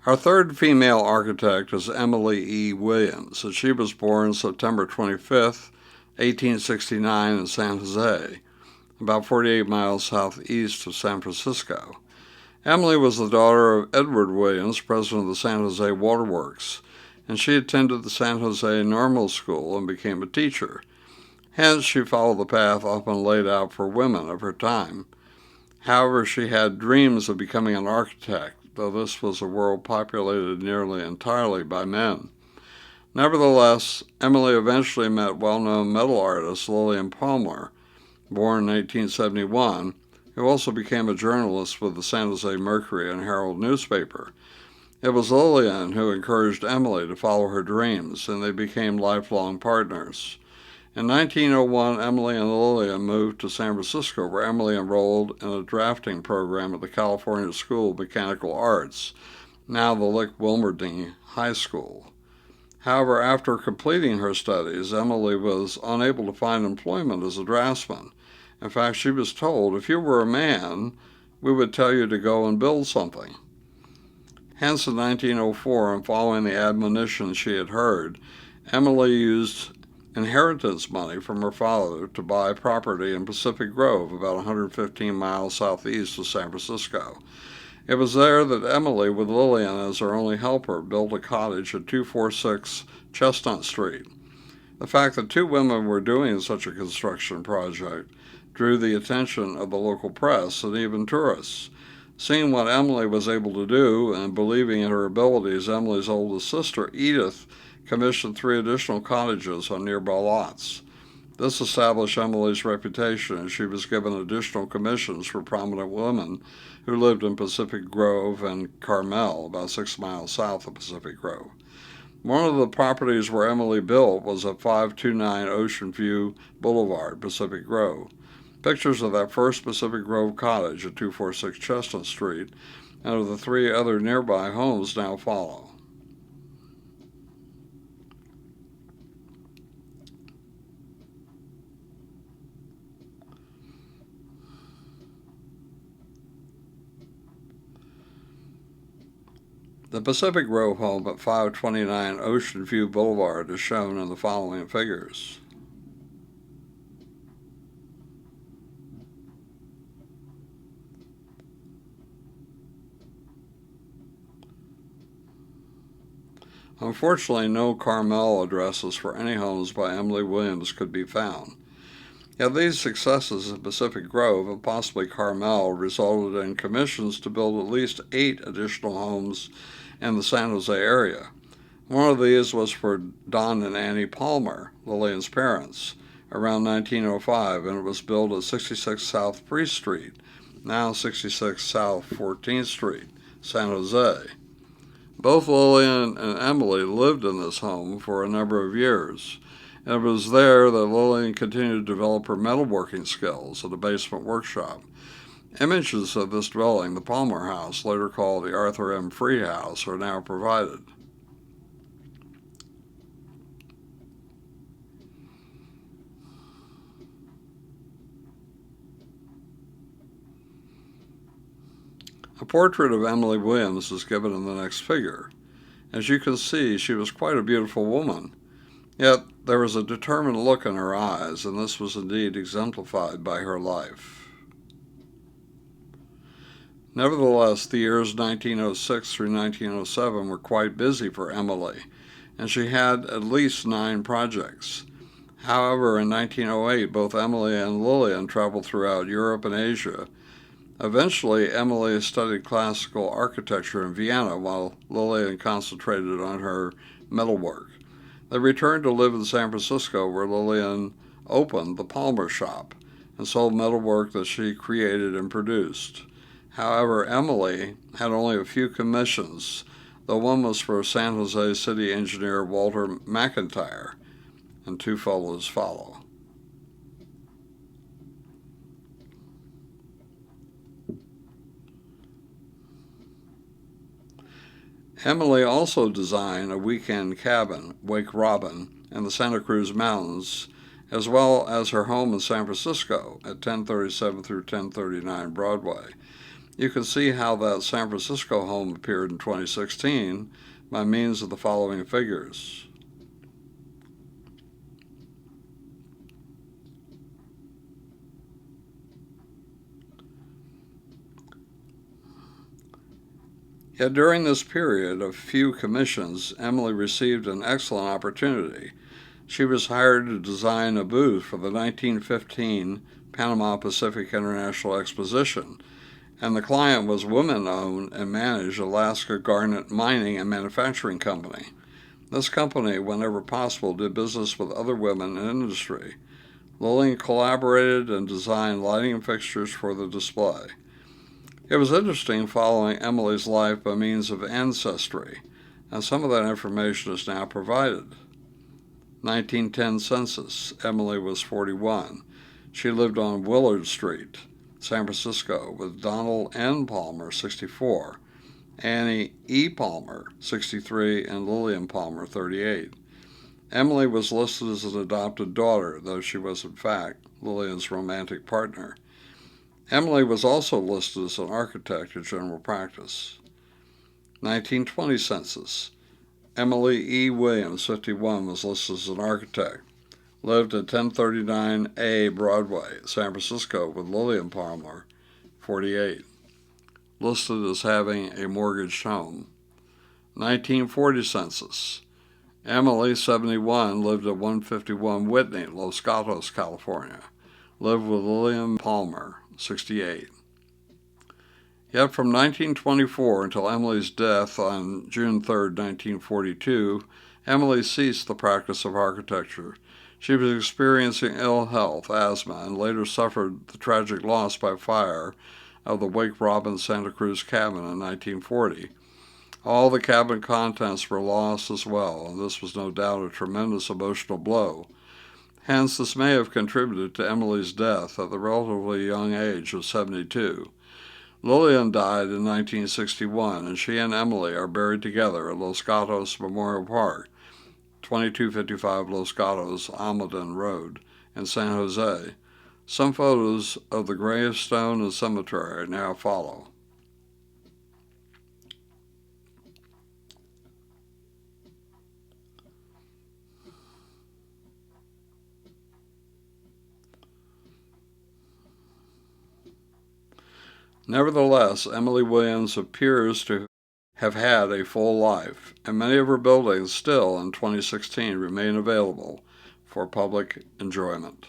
Our third female architect is Emily E. Williams, and she was born September 25th, 1869 in San Jose, about 48 miles southeast of San Francisco. Emily was the daughter of Edward Williams, president of the San Jose Waterworks, and she attended the San Jose Normal School and became a teacher. Hence, she followed the path often laid out for women of her time. However, she had dreams of becoming an architect, though this was a world populated nearly entirely by men. Nevertheless, Emily eventually met well-known metal artist Lillian Palmer, born in 1871, who also became a journalist with the San Jose Mercury and Herald newspaper. It was Lillian who encouraged Emily to follow her dreams, and they became lifelong partners. In 1901, Emily and Lillian moved to San Francisco, where Emily enrolled in a drafting program at the California School of Mechanical Arts, now the Lick Wilmerding High School. However, after completing her studies, Emily was unable to find employment as a draftsman. In fact, she was told, if you were a man, we would tell you to go and build something. Hence, in 1904, and following the admonition she had heard, Emily used inheritance money from her father to buy property in Pacific Grove, about 115 miles southeast of San Francisco. It was there that Emily, with Lillian as her only helper, built a cottage at 246 Chestnut Street. The fact that two women were doing such a construction project drew the attention of the local press and even tourists. Seeing what Emily was able to do and believing in her abilities, Emily's oldest sister, Edith, commissioned 3 additional cottages on nearby lots. This established Emily's reputation, and she was given additional commissions for prominent women who lived in Pacific Grove and Carmel, about 6 miles south of Pacific Grove. One of the properties where Emily built was at 529 Ocean View Boulevard, Pacific Grove. Pictures of that first Pacific Grove cottage at 246 Chestnut Street and of the 3 other nearby homes now follow. The Pacific Grove home at 529 Ocean View Boulevard is shown in the following figures. Unfortunately, no Carmel addresses for any homes by Emily Williams could be found. Yet these successes in Pacific Grove and possibly Carmel resulted in commissions to build at least 8 additional homes in the San Jose area. One of these was for Don and Annie Palmer, Lillian's parents, around 1905, and it was built at 66 South Free Street, now 66 South 14th Street, San Jose. Both Lillian and Emily lived in this home for a number of years, and it was there that Lillian continued to develop her metalworking skills at a basement workshop. Images of this dwelling, the Palmer House, later called the Arthur M. Free House, are now provided. A portrait of Emily Williams is given in the next figure. As you can see, she was quite a beautiful woman. Yet there was a determined look in her eyes, and this was indeed exemplified by her life. Nevertheless, the years 1906 through 1907 were quite busy for Emily, and she had at least 9 projects. However, in 1908, both Emily and Lillian traveled throughout Europe and Asia. Eventually, Emily studied classical architecture in Vienna, while Lillian concentrated on her metalwork. They returned to live in San Francisco, where Lillian opened the Palmer Shop and sold metalwork that she created and produced. However, Emily had only a few commissions, though one was for San Jose city engineer Walter McIntyre, and 2 photos follow. Emily also designed a weekend cabin, Wake Robin, in the Santa Cruz Mountains, as well as her home in San Francisco at 1037 through 1039 Broadway. You can see how that San Francisco home appeared in 2016 by means of the following figures. Yet during this period of few commissions, Emily received an excellent opportunity. She was hired to design a booth for the 1915 Panama Pacific International Exposition, and the client was woman-owned and managed Alaska Garnet Mining and Manufacturing Company. This company, whenever possible, did business with other women in industry. Lillian collaborated and designed lighting fixtures for the display. It was interesting following Emily's life by means of ancestry, and some of that information is now provided. 1910 census, Emily was 41. She lived on Willard Street, San Francisco, with Donald N. Palmer, 64, Annie E. Palmer, 63, and Lillian Palmer, 38. Emily was listed as an adopted daughter, though she was in fact Lillian's romantic partner. Emily was also listed as an architect in general practice. 1920 census. Emily E. Williams, 51, was listed as an architect. Lived at 1039A Broadway, San Francisco, with Lillian Palmer, 48. Listed as having a mortgaged home. 1940 census. Emily, 71, lived at 151 Whitney, Los Gatos, California. Lived with Lillian Palmer, 68. Yet from 1924 until Emily's death on June 3, 1942, Emily ceased the practice of architecture. She was experiencing ill health, asthma, and later suffered the tragic loss by fire of the Wake Robin Santa Cruz cabin in 1940. All the cabin contents were lost as well, and this was no doubt a tremendous emotional blow. Hence, this may have contributed to Emily's death at the relatively young age of 72. Lillian died in 1961, and she and Emily are buried together at Los Gatos Memorial Park, 2255 Los Gatos, Almaden Road, in San Jose. Some photos of the gravestone and cemetery now follow. Nevertheless, Emily Williams appears to have had a full life, and many of her buildings still in 2016 remain available for public enjoyment.